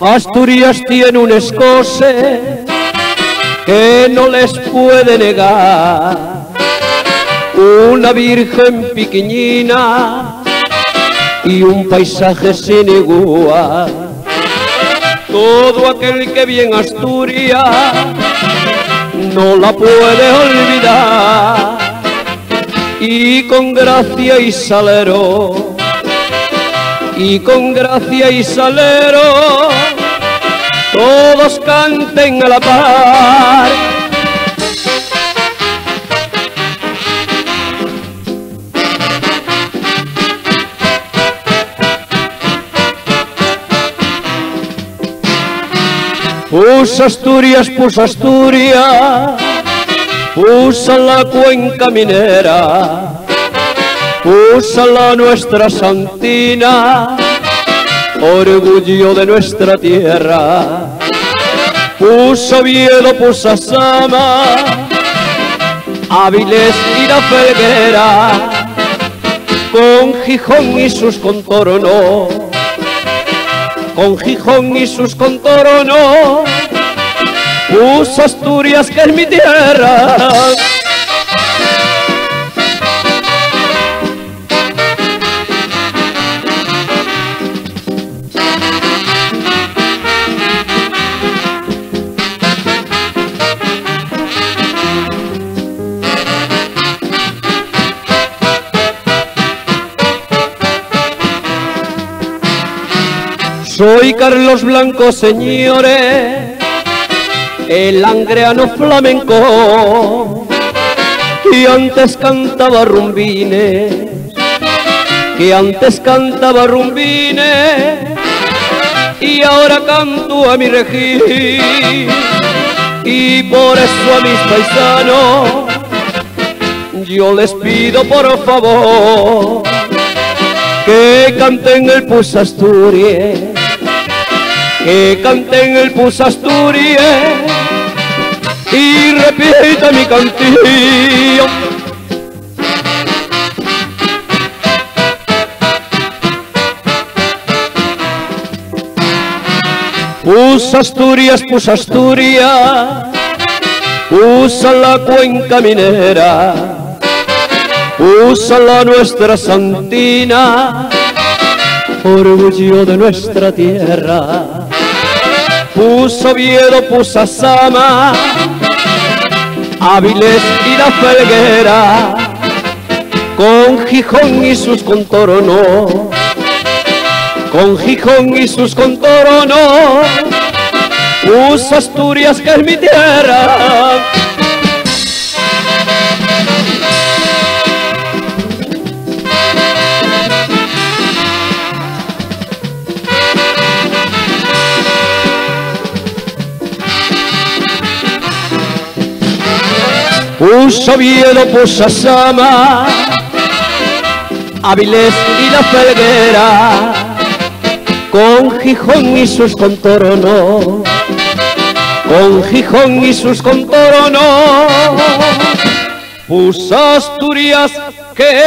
Asturias tiene un escoce que no les puede negar, una virgen piquiñina y un paisaje sin igual. Todo aquel que viene a Asturias no la puede olvidar, y con gracia y salero, y con gracia y salero, todos canten a la par. Pusa Asturias, pusa la cuenca minera, pusa la nuestra santina, orgullo de nuestra tierra. Pusa Oviedo, pusa Sama, Áviles y la Felguera, con Gijón y sus contornos, con Gijón y sus contornos, pusa Asturias que es mi tierra. Soy Carlos Blanco, señores, el angreano flamenco, que antes cantaba rumbines, que antes cantaba rumbines, y ahora canto a mi regín. Y por eso a mis paisanos yo les pido por favor que canten el Pusa Asturias, que canten el Pusa Asturias y repita mi cantillo. Pusa Asturias, pusa la cuenca minera, pusa la nuestra santina, orgullo de nuestra tierra. Pusa Oviedo, pusa Sama, Áviles y la Felguera, con Gijón y sus contornos, con Gijón y sus contornos, pusa Asturias que es mi tierra. Pusa Oviedo, pusa Sama, Áviles y la Felguera, con Gijón y sus contornos, con Gijón y sus contornos, pusa Asturias que